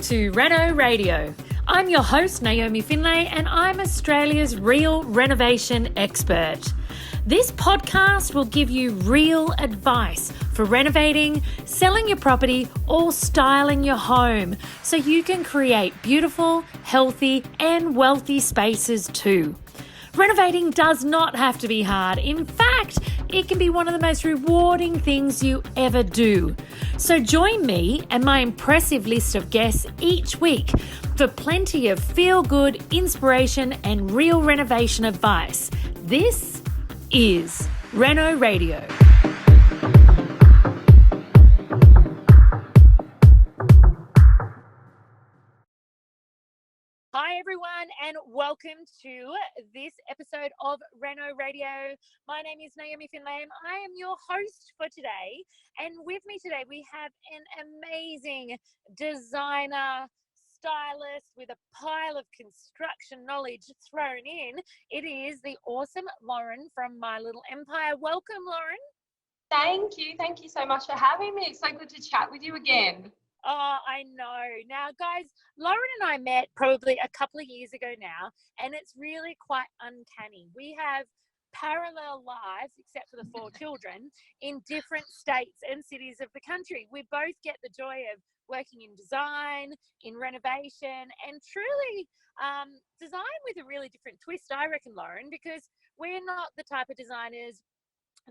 to Reno Radio. I'm your host, Naomi Findlay, and I'm Australia's real renovation expert. This podcast will give you real advice for renovating, selling your property, or styling your home so you can create beautiful, healthy, and wealthy spaces too. Renovating does not have to be hard. In fact, it can be one of the most rewarding things you ever do. So join me and my impressive list of guests each week for plenty of feel-good inspiration and real renovation advice. This is Reno Radio. Hi everyone, and welcome to this episode of Reno Radio. My name is Naomi Findlay, and I am your host for today. And with me today, we have an amazing designer, stylist with a pile of construction knowledge thrown in. It is the awesome Lauren from My Little Empire. Welcome, Lauren. Thank you so much for having me. It's so good to chat with you again. Oh, I know. Now, guys, Lauren and I met probably a couple of years ago now, and it's really quite uncanny. We have parallel lives, except for the 4 children, in different states and cities of the country. We both get the joy of working in design, in renovation, and truly design with a really different twist, I reckon, Lauren, because we're not the type of designers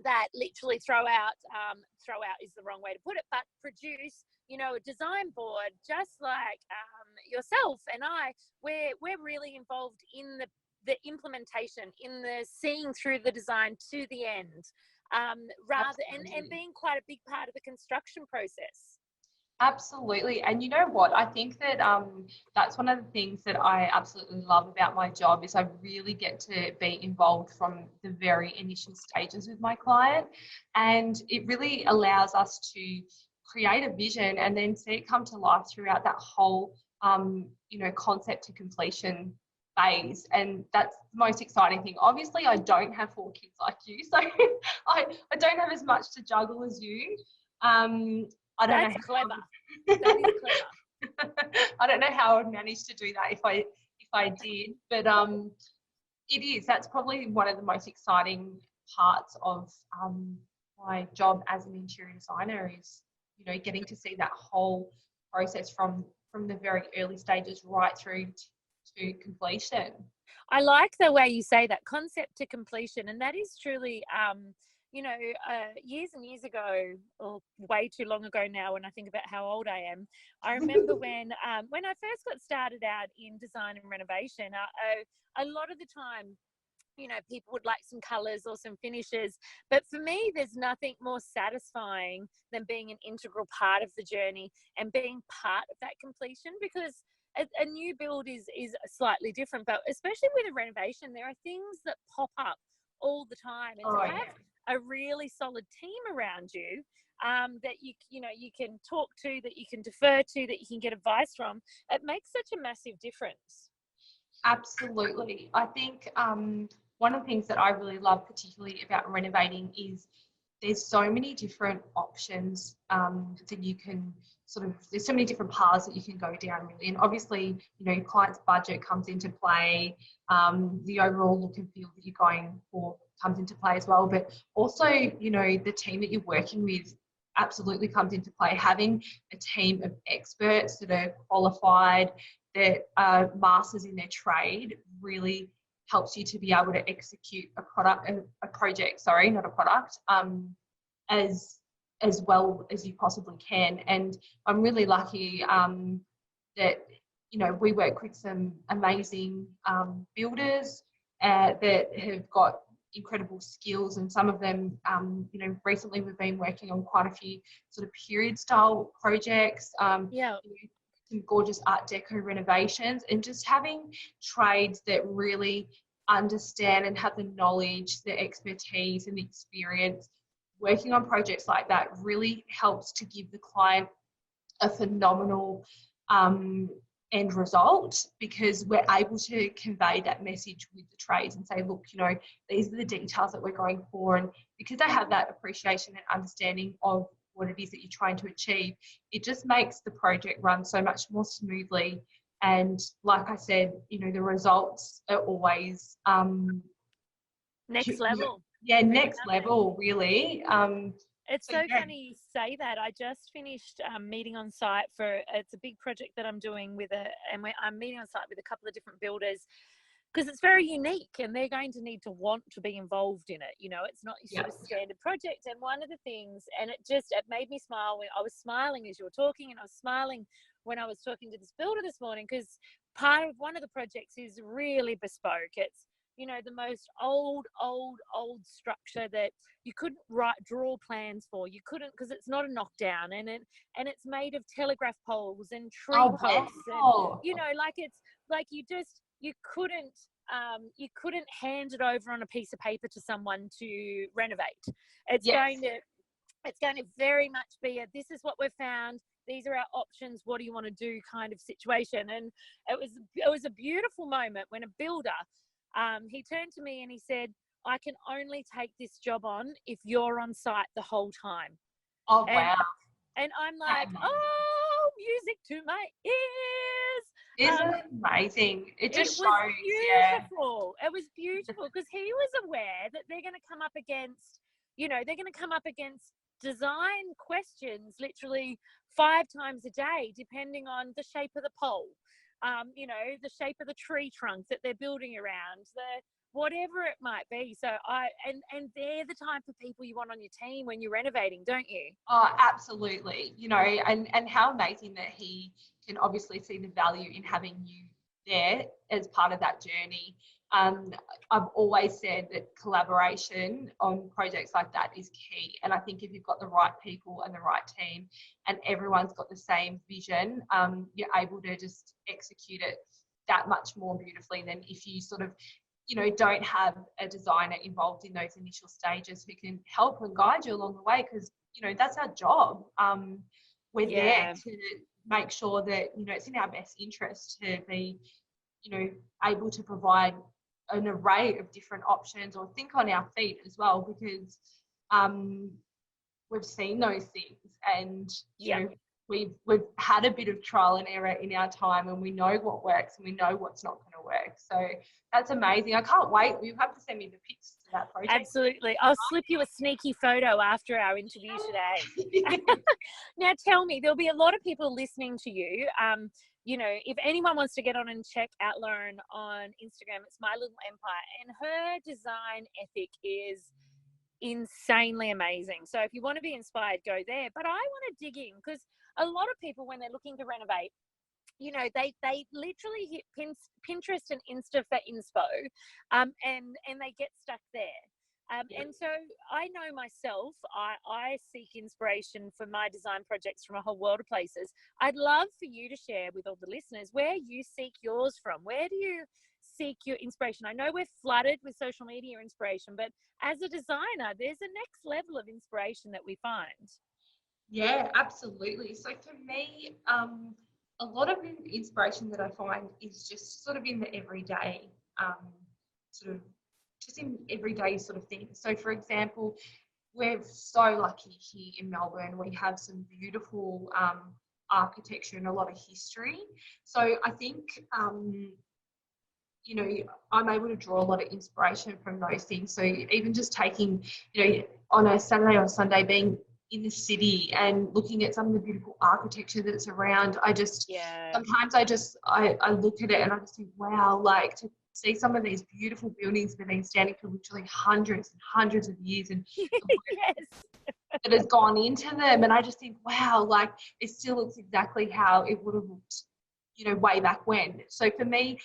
that literally throw out is the wrong way to put it, but produce, a design board, just like yourself and I. We're really involved in the implementation, in the seeing through the design to the end, and being quite a big part of the construction process. Absolutely. And you know what? I think that that's one of the things that I absolutely love about my job is I really get to be involved from the very initial stages with my client. And it really allows us to create a vision and then see it come to life throughout that whole, concept to completion phase. And that's the most exciting thing. Obviously, I don't have 4 kids like you, so I don't have as much to juggle as you. I don't That's know clever. That is clever. I don't know how I would manage to do that if I did, but that's probably one of the most exciting parts of my job as an interior designer is, getting to see that whole process from the very early stages right through to completion. I like the way you say that, concept to completion, and that is truly years and years ago, or way too long ago now when I think about how old I am, I remember when I first got started out in design and renovation, a lot of the time, people would like some colours or some finishes, but for me, there's nothing more satisfying than being an integral part of the journey and being part of that completion, because a new build is slightly different, but especially with a renovation, there are things that pop up all the time, and to have a really solid team around you that you can talk to, that you can defer to, that you can get advice from, it makes such a massive difference. Absolutely. I think one of the things that I really love particularly about renovating is there's so many different options that you can there's so many different paths that you can go down really. And obviously, your client's budget comes into play, the overall look and feel that you're going for comes into play as well. But also, the team that you're working with absolutely comes into play. Having a team of experts that are qualified, that are masters in their trade, really helps you to be able to execute a project, as well as you possibly can. And I'm really lucky that, we work with some amazing builders that have got incredible skills, and some of them, recently we've been working on quite a few sort of period style projects, some gorgeous art deco renovations, and just having trades that really understand and have the knowledge, the expertise and the experience working on projects like that really helps to give the client a phenomenal end result, because we're able to convey that message with the trades and say, look, these are the details that we're going for. And because they have that appreciation and understanding of what it is that you're trying to achieve, it just makes the project run so much more smoothly. And like I said, the results are always next level. Yeah, next level, really. It's so funny you say that. I just finished meeting on site it's a big project that I'm doing I'm meeting on site with a couple of different builders, because it's very unique and they're going to need to want to be involved in it. It's not your sort of standard project. And one of the things, and it made me smile when I was smiling as you were talking, and I was smiling when I was talking to this builder this morning, because part of one of the projects is really bespoke. It's, the most old structure that you couldn't draw plans for. You couldn't, because it's not a knockdown, and it's made of telegraph poles and tree posts. Wow. And, it's like you couldn't hand it over on a piece of paper to someone to renovate. It's going to very much be this is what we've found. These are our options. What do you want to do kind of situation? And it was a beautiful moment when a builder, he turned to me and he said, I can only take this job on if you're on site the whole time. Oh, wow. And I'm like, oh, music to my ears. Isn't it amazing? It just shows. Beautiful. It was beautiful, because he was aware that they're going to come up against design questions literally 5 times a day, depending on the shape of the pole, the shape of the tree trunk that they're building around, whatever it might be. So and they're the type of people you want on your team when you're renovating, don't you? Oh, absolutely. And how amazing that he can obviously see the value in having you there as part of that journey. I've always said that collaboration on projects like that is key. And I think if you've got the right people and the right team and everyone's got the same vision, you're able to just execute it that much more beautifully than if you sort of, don't have a designer involved in those initial stages who can help and guide you along the way, because, that's our job. We're there to make sure that, it's in our best interest to be, able to provide an array of different options, or think on our feet as well, because we've seen those things, and we've had a bit of trial and error in our time, and we know what works and we know what's not going to work. So that's amazing. I can't wait. You have to send me the pics to that project. Absolutely. I'll slip you a sneaky photo after our interview today. Now tell me, there'll be a lot of people listening to you. If anyone wants to get on and check out Lauren on Instagram, it's My Little Empire, and her design ethic is insanely amazing. So if you want to be inspired, go there. But I want to dig in, because a lot of people, when they're looking to renovate, they literally hit Pinterest and Insta for inspo, and they get stuck there. And so I know myself, I seek inspiration for my design projects from a whole world of places. I'd love for you to share with all the listeners where you seek yours from. Where do you seek your inspiration? I know we're flooded with social media inspiration, but as a designer, there's a next level of inspiration that we find. Yeah, absolutely. So for me, a lot of the inspiration that I find is just sort of in the everyday, just in everyday sort of things. So for example, we're so lucky here in Melbourne. We have some beautiful architecture and a lot of history. So I think, I'm able to draw a lot of inspiration from those things. So even just taking, on a Saturday or Sunday, being in the city and looking at some of the beautiful architecture that's around, sometimes I look at it and I just think, wow, like to see some of these beautiful buildings that have been standing for literally hundreds and hundreds of years, and that has gone into them, and I just think, wow, like it still looks exactly how it would have looked, way back when. So for me,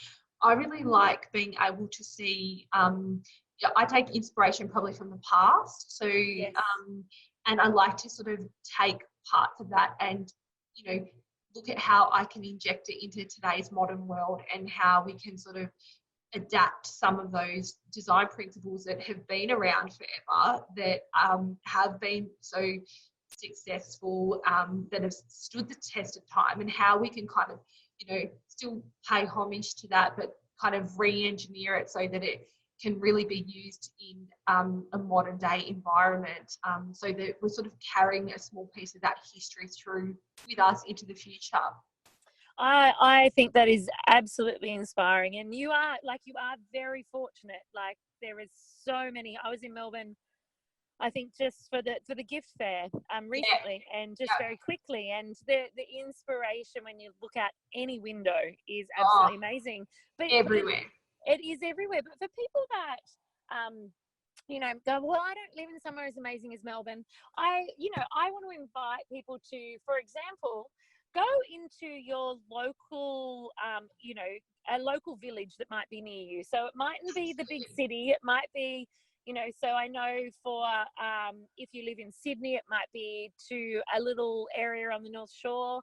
I really like being able to see, I take inspiration probably from the past. So, and I like to sort of take parts of that and, look at how I can inject it into today's modern world, and how we can sort of adapt some of those design principles that have been around forever, that have been so successful, that have stood the test of time, and how we can kind of, still pay homage to that, but kind of re-engineer it so that it can really be used in a modern day environment, so that we're sort of carrying a small piece of that history through with us into the future. I think that is absolutely inspiring, and you are very fortunate. Like, there is so many. I was in Melbourne, I think, just for the gift fair recently, and just very quickly, and the inspiration when you look at any window is absolutely amazing. But everywhere. It is everywhere. But for people that go, well, I don't live in somewhere as amazing as Melbourne. I want to invite people to, for example, go into your local, a local village that might be near you. So it mightn't be the big city. It might be, so I know for if you live in Sydney, it might be to a little area on the North Shore.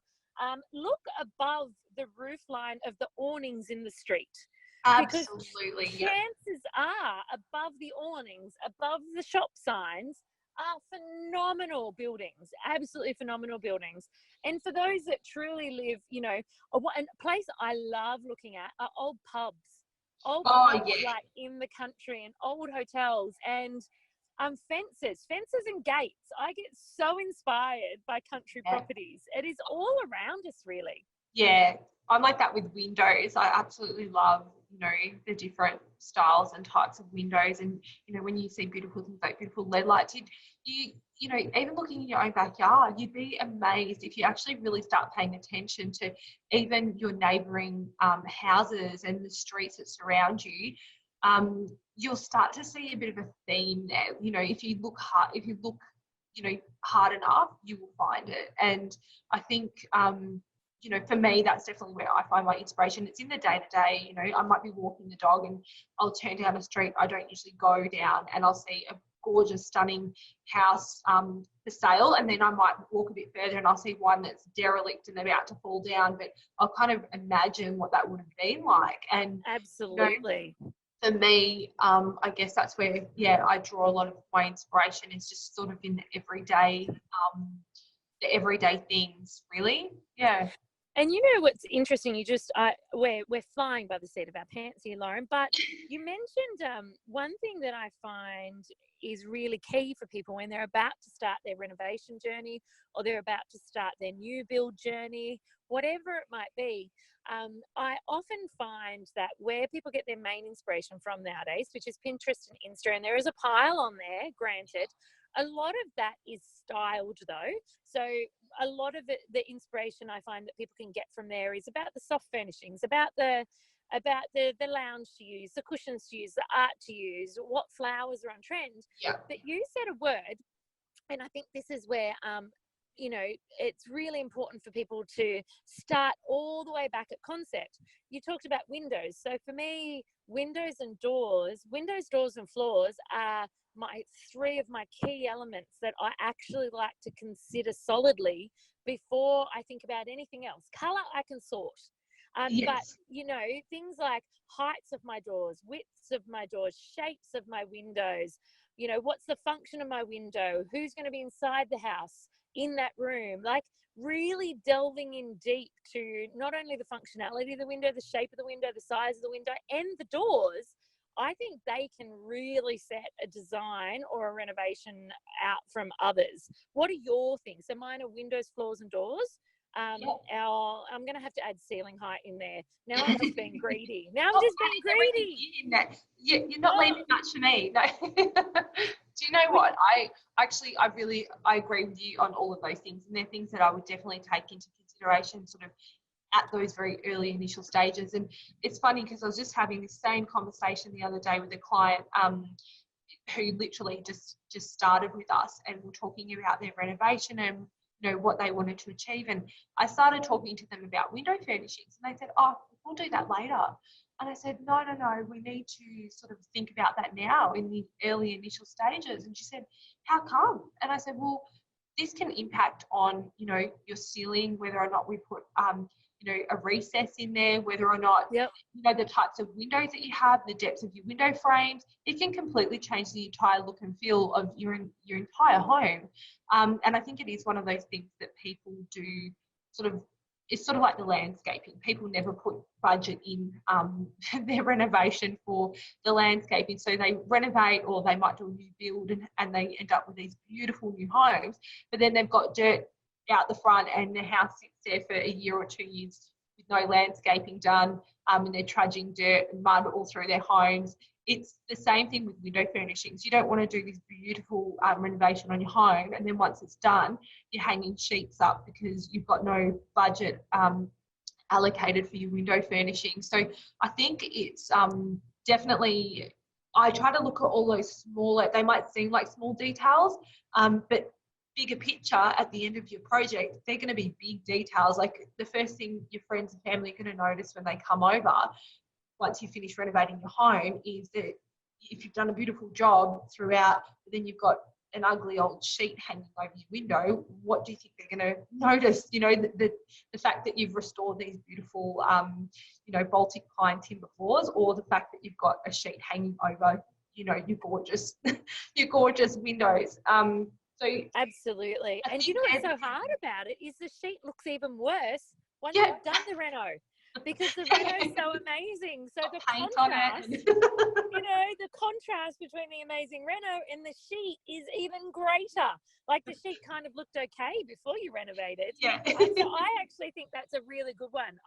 Look above the roof line of the awnings in the street. Absolutely. Because chances are, above the awnings, above the shop signs, are phenomenal buildings, absolutely phenomenal buildings. And for those that truly live, and a place I love looking at are old pubs. Like in the country, and old hotels, and fences and gates. I get so inspired by country properties. It is all around us, really. Yeah, I'm like that with windows. I absolutely love, the different styles and types of windows. And, when you see beautiful things like beautiful LED lights, even looking in your own backyard, you'd be amazed if you actually really start paying attention to even your neighbouring houses and the streets that surround you. You'll start to see a bit of a theme there. If you look hard enough, you will find it. And I think, for me, that's definitely where I find my inspiration. It's in the day-to-day. I might be walking the dog and I'll turn down a street I don't usually go down, and I'll see a gorgeous, stunning house for sale, and then I might walk a bit further and I'll see one that's derelict and about to fall down, but I'll kind of imagine what that would have been like. And absolutely, for me, I guess that's where I draw a lot of my inspiration, is just sort of in the everyday things, really. And what's interesting, we're flying by the seat of our pants here, Lauren, but you mentioned one thing that I find is really key for people when they're about to start their renovation journey, or they're about to start their new build journey, whatever it might be. I often find that where people get their main inspiration from nowadays, which is Pinterest and Insta, and there is a pile on there, granted, a lot of that is styled though. So a lot of it, the inspiration I find that people can get from there is about the soft furnishings, about the lounge to use, the cushions to use, the art to use, what flowers are on trend. But you said a word, and I think this is where it's really important for people to start all the way back at concept. You talked about windows. So for me, windows, doors and floors are three of my key elements that I actually like to consider solidly before I think about anything else. Colour I can sort. But, things like heights of my doors, widths of my doors, shapes of my windows, what's the function of my window, who's going to be inside the house, in that room, like really delving in deep to not only the functionality of the window, the shape of the window, the size of the window, and the doors. I think they can really set a design or a renovation out from others. What are your things? So mine are windows, floors, and doors. I'm going to have to add ceiling height in there. Now I'm just being greedy. You're not leaving much for me. No. Do you know what? I agree with you on all of those things, and they're things that I would definitely take into consideration sort of at those very early initial stages. And it's funny because I was just having this same conversation the other day with a client who literally just started with us, and we're talking about their renovation and what they wanted to achieve. And I started talking to them about window furnishings, and they said, "Oh, we'll do that later." And I said, no, we need to sort of think about that now in the early initial stages. And she said, how come? And I said, well, this can impact on, your ceiling, whether or not we put, a recess in there, whether or not, the types of windows that you have, the depths of your window frames. It can completely change the entire look and feel of your entire home. And I think it is one of those things that people do sort of it's sort of like the landscaping. People never put budget in their renovation for the landscaping. So they renovate, or they might do a new build, and they end up with these beautiful new homes, but then they've got dirt out the front and the house sits there for a year or 2 years with no landscaping done, and they're trudging dirt and mud all through their homes. It's the same thing with window furnishings. You don't want to do this beautiful renovation on your home, and then once it's done, you're hanging sheets up because you've got no budget allocated for your window furnishings. So I think it's definitely, I try to look at all those smaller, they might seem like small details, but bigger picture at the end of your project, they're going to be big details. Like the first thing your friends and family are going to notice when they come over once you finish renovating your home is that if you've done a beautiful job throughout, but then you've got an ugly old sheet hanging over your window, what do you think they're going to notice? You know, the fact that you've restored these beautiful, you know, Baltic pine timber floors, or the fact that you've got a sheet hanging over, you know, your gorgeous, your gorgeous windows. So absolutely. And you know what's so hard about it is the sheet looks even worse once Yeah. you've done the reno, because the reno is so amazing. So the paint contrast, on it. you know, the contrast between the amazing reno and the sheet is even greater. Like the sheet kind of looked okay before you renovated. Yeah. So I actually think that's a really good one.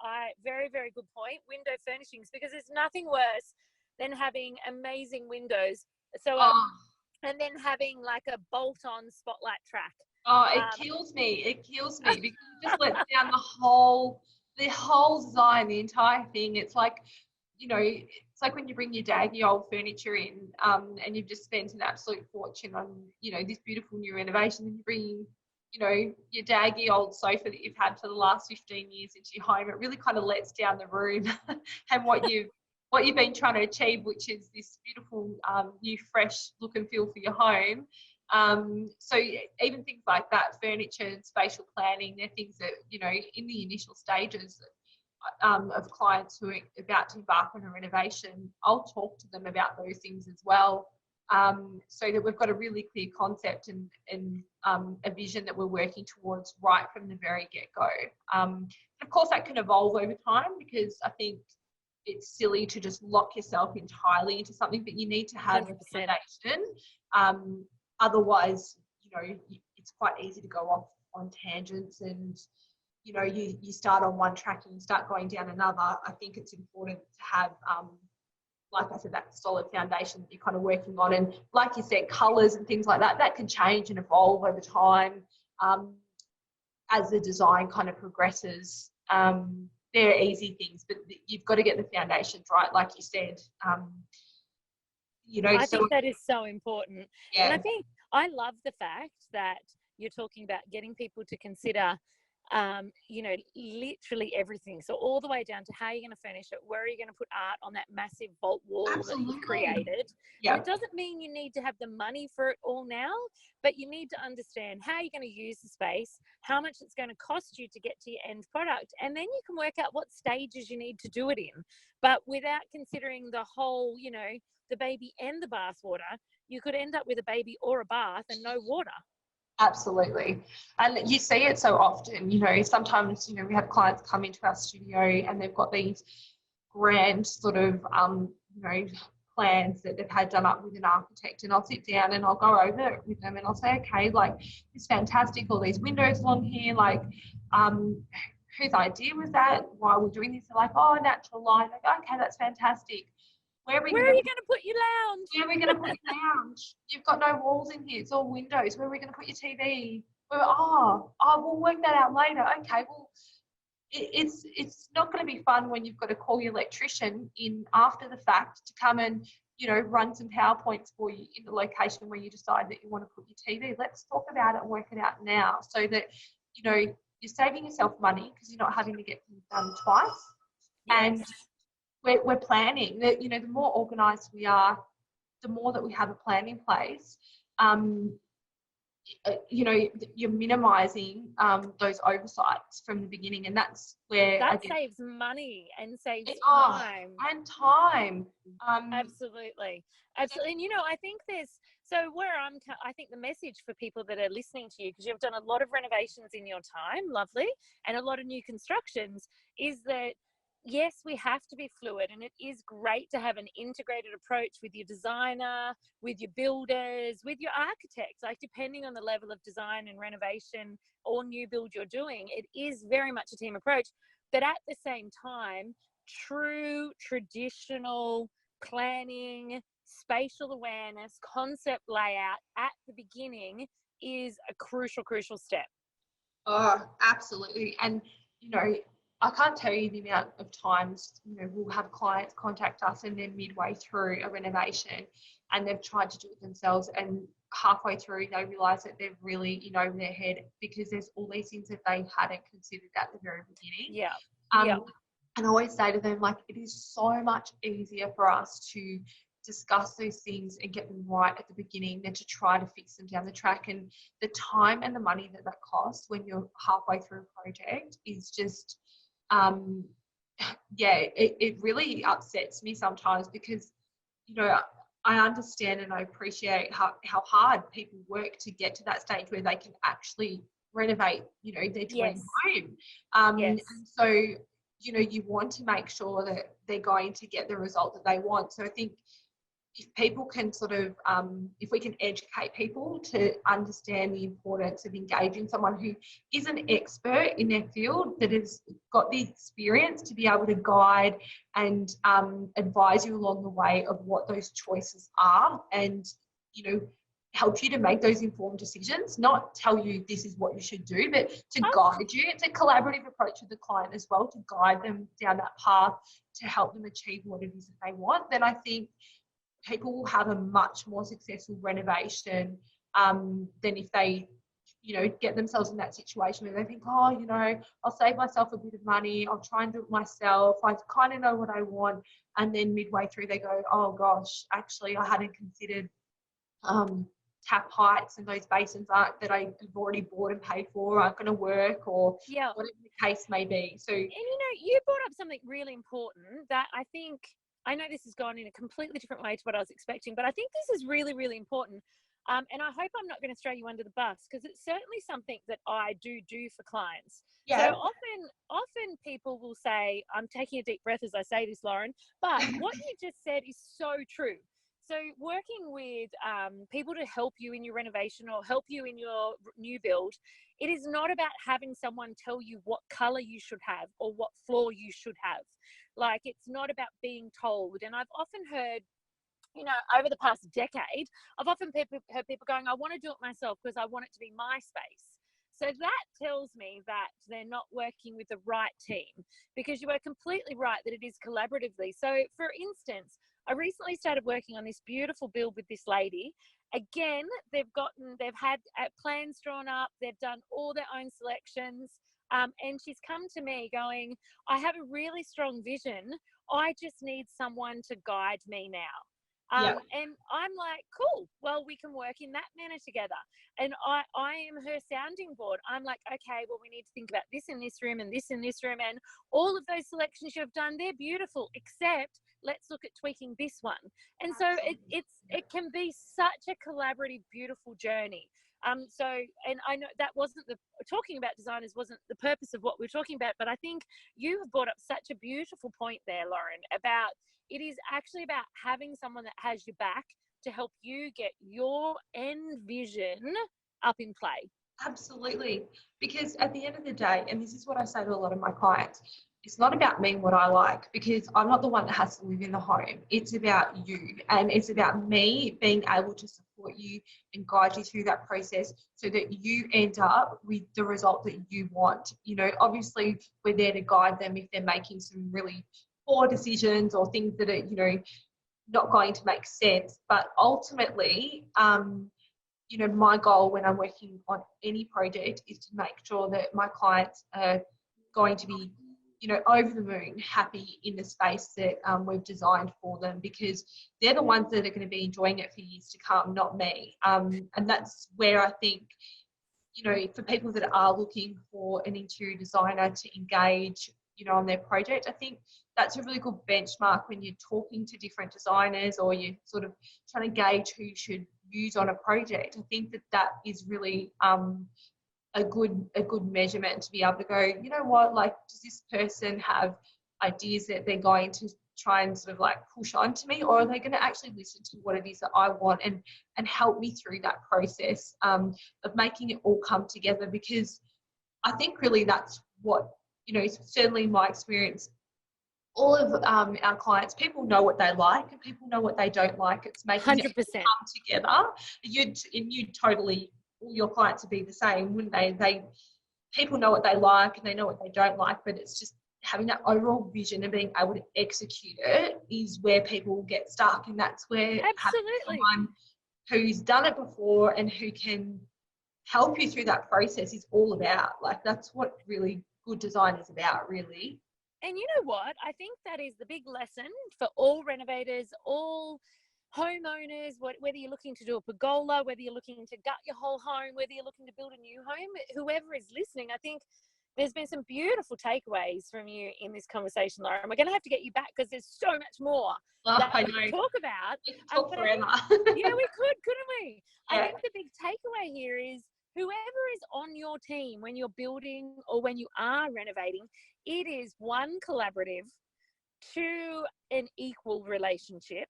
Very, very good point. Window furnishings, because there's nothing worse than having amazing windows. So and then having like a bolt-on spotlight track. Oh, it kills me. It kills me because it just lets down the whole design, the entire thing. It's like, you know, it's like when you bring your daggy old furniture in, and you've just spent an absolute fortune on, you know, this beautiful new renovation, and you bring, you know, your daggy old sofa that you've had for the last 15 years into your home. It really kind of lets down the room and what you've been trying to achieve, which is this beautiful new fresh look and feel for your home. So even things like that, furniture and spatial planning, they're things that, you know, in the initial stages of clients who are about to embark on a renovation, I'll talk to them about those things as well, so that we've got a really clear concept and a vision that we're working towards right from the very get-go. Of course, that can evolve over time, because I think it's silly to just lock yourself entirely into something, but you need to have 100%. A foundation. Otherwise, you know, it's quite easy to go off on tangents, and, you know, you start on one track and you start going down another. I think it's important to have, like I said, that solid foundation that you're kind of working on. And like you said, colours and things like that can change and evolve over time as the design kind of progresses. They're easy things, but you've got to get the foundations right, like you said. You know, I think that is so important. Yeah. And I think I love the fact that you're talking about getting people to consider, you know, literally everything. So all the way down to how you're going to furnish it, where are you going to put art on that massive vault wall Absolutely. That you've created. Yeah. And it doesn't mean you need to have the money for it all now, but you need to understand how you're going to use the space, how much it's going to cost you to get to your end product, and then you can work out what stages you need to do it in. But without considering the whole, you know, the baby and the bath water, you could end up with a baby or a bath and no water. Absolutely. And you see it so often, you know, sometimes, you know, we have clients come into our studio and they've got these grand sort of, you know, plans that they've had done up with an architect, and I'll sit down and I'll go over it with them and I'll say, okay, like, it's fantastic, all these windows along here, like, whose idea was that? Why are we doing this? They're like, oh, natural light. Like, okay, that's fantastic. Where are you going to put your lounge? Where are we going to put your lounge? You've got no walls in here. It's all windows. Where are we going to put your TV? We'll work that out later. Okay, well, it's not going to be fun when you've got to call your electrician in after the fact to come and, you know, run some PowerPoints for you in the location where you decide that you want to put your TV. Let's talk about it and work it out now, so that, you know, you're saving yourself money because you're not having to get things done twice. Yes. And we're planning that, you know, the more organised we are, the more that we have a plan in place, you know, you're minimising those oversights from the beginning, and that's where that saves money and saves time. And time. Absolutely. And you know, I think there's So I think the message for people that are listening to you, because you've done a lot of renovations in your time, lovely, and a lot of new constructions, is that yes, we have to be fluid, and it is great to have an integrated approach with your designer, with your builders, with your architects. Like, depending on the level of design and renovation or new build you're doing, it is very much a team approach. But at the same time, true traditional planning, spatial awareness, concept layout at the beginning is a crucial step. Oh, absolutely. And, you know, I can't tell you the amount of times, you know, we'll have clients contact us and they're midway through a renovation and they've tried to do it themselves, and halfway through they realise that they've really in over their head because there's all these things that they hadn't considered at the very beginning. Yeah. And I always say to them, like, it is so much easier for us to discuss those things and get them right at the beginning than to try to fix them down the track. And the time and the money that costs when you're halfway through a project is just, it really upsets me sometimes because, you know, I understand and I appreciate how hard people work to get to that stage where they can actually renovate, you know, their dream home. Yes. And so, you know, you want to make sure that they're going to get the result that they want. So I think if people can sort of, if we can educate people to understand the importance of engaging someone who is an expert in their field, that has got the experience to be able to guide and advise you along the way of what those choices are, and, you know, help you to make those informed decisions, not tell you this is what you should do, but to guide you. It's a collaborative approach with the client as well, to guide them down that path to help them achieve what it is that they want. Then I think people will have a much more successful renovation than if they, you know, get themselves in that situation where they think, oh, you know, I'll save myself a bit of money, I'll try and do it myself, I kind of know what I want, and then midway through they go, oh gosh, actually I hadn't considered tap heights, and those basins that I have already bought and paid for aren't going to work, or whatever the case may be. So, and you know, you brought up something really important that I know this has gone in a completely different way to what I was expecting, but I think this is really, really important. And I hope I'm not going to throw you under the bus, because it's certainly something that I do for clients. Yeah. So often people will say, I'm taking a deep breath as I say this, Lauren, but what you just said is so true. So working with people to help you in your renovation or help you in your new build, it is not about having someone tell you what color you should have or what floor you should have. Like, it's not about being told. And I've often heard, you know, over the past decade, I've often heard people going, I want to do it myself because I want it to be my space. So that tells me that they're not working with the right team, because you are completely right that it is collaboratively. So for instance, I recently started working on this beautiful build with this lady. Again, they've had plans drawn up, they've done all their own selections. And she's come to me going, I have a really strong vision. I just need someone to guide me now. And I'm like, cool, well, we can work in that manner together. And I am her sounding board. I'm like, okay, well, we need to think about this in this room and this in this room. And all of those selections you've done, they're beautiful, except let's look at tweaking this one. And so it can be such a collaborative, beautiful journey. So, and I know that talking about designers wasn't the purpose of what we're talking about, but I think you have brought up such a beautiful point there, Lauren, about it is actually about having someone that has your back to help you get your end vision up in play. Absolutely. Because at the end of the day, and this is what I say to a lot of my clients, it's not about me and what I like, because I'm not the one that has to live in the home. It's about you, and it's about me being able to support you and guide you through that process so that you end up with the result that you want. You know, obviously we're there to guide them if they're making some really poor decisions or things that are, you know, not going to make sense. But ultimately, you know, my goal when I'm working on any project is to make sure that my clients are going to be, you know, over the moon happy in the space that we've designed for them, because they're the ones that are going to be enjoying it for years to come, not me. And that's where I think, you know, for people that are looking for an interior designer to engage, you know, on their project, I think that's a really good benchmark when you're talking to different designers, or you're sort of trying to gauge who you should use on a project. I think that is really a good measurement to be able to go, you know what, like, does this person have ideas that they're going to try and sort of like push on to me, or are they going to actually listen to what it is that I want and help me through that process of making it all come together? Because I think really that's what, you know, certainly in my experience, all of our clients, people know what they like and people know what they don't like. It's making 100%. it come together. You'd totally, all your clients would be the same, wouldn't they? People know what they like and they know what they don't like, but it's just having that overall vision and being able to execute it is where people get stuck. And that's where having someone who's done it before and who can help you through that process is all about. Like, that's what really good design is about, really. And you know what? I think that is the big lesson for all renovators, all homeowners, whether you're looking to do a pergola, whether you're looking to gut your whole home, whether you're looking to build a new home, whoever is listening, I think there's been some beautiful takeaways from you in this conversation, Laura. And we're going to have to get you back because there's so much more that we can talk about. We can talk forever. Yeah, we could, couldn't we? Yeah. I think the big takeaway here is whoever is on your team when you're building or when you are renovating, it is one, collaborative, two, an equal relationship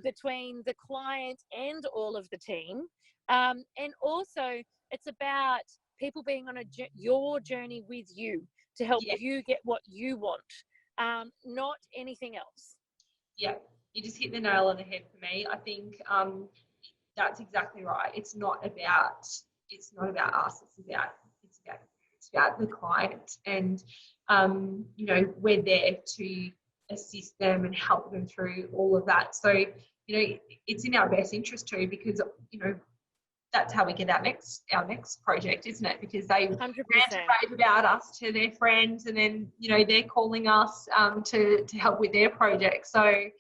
between the client and all of the team. And also it's about people being on your journey with you to help you get what you want, not anything else. Yeah, you just hit the nail on the head for me. I think that's exactly right. It's not about us. It's about the client, and you know, we're there to assist them and help them through all of that. So, you know, it's in our best interest too, because, you know, that's how we get our next project, isn't it? Because they 100%. rant and rave about us to their friends, and then, you know, they're calling us to help with their project. So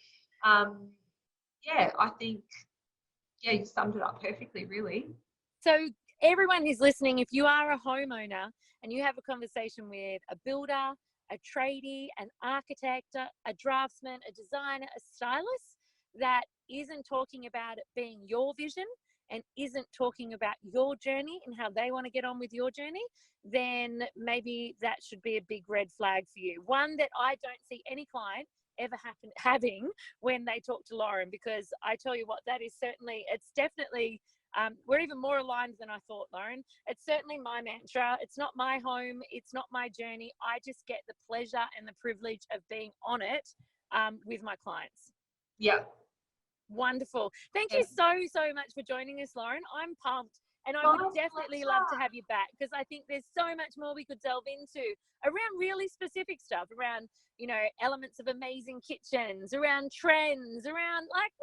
I think you summed it up perfectly, really. So everyone who's listening, if you are a homeowner and you have a conversation with a builder, a tradie, an architect, a draftsman, a designer, a stylist that isn't talking about it being your vision and isn't talking about your journey and how they want to get on with your journey, then maybe that should be a big red flag for you. One that I don't see any client ever having when they talk to Lauren, because I tell you what, it's definitely we're even more aligned than I thought, Lauren. It's certainly my mantra. It's not my home. It's not my journey. I just get the pleasure and the privilege of being on it with my clients. Yeah. Wonderful. Thank you so much for joining us, Lauren. I'm pumped. And I would definitely love to have you back, because I think there's so much more we could delve into around really specific stuff, around, you know, elements of amazing kitchens, around trends, around, like,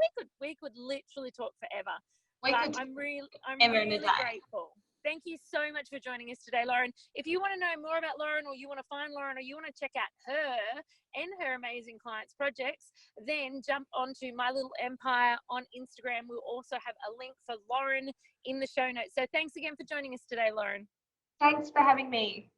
we could literally talk forever. I'm really grateful. Thank you so much for joining us today, Lauren. If you want to know more about Lauren, or you want to find Lauren, or you want to check out her and her amazing clients' projects, then jump onto My Little Empire on Instagram. We'll also have a link for Lauren in the show notes. So thanks again for joining us today, Lauren. Thanks for having me.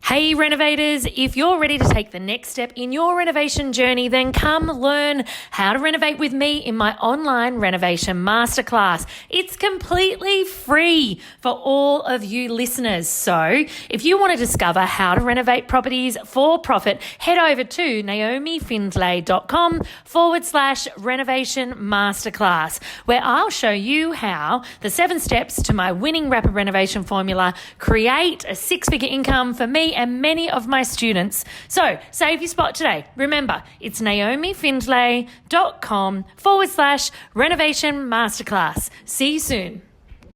Hey renovators, if you're ready to take the next step in your renovation journey, then come learn how to renovate with me in my online renovation masterclass. It's completely free for all of you listeners. So if you want to discover how to renovate properties for profit, head over to naomifindlay.com/renovation masterclass, where I'll show you how the 7 steps to my winning rapid renovation formula create a 6-figure income for me and many of my students. So save your spot today. Remember, it's naomifindlay.com/renovation masterclass. See you soon.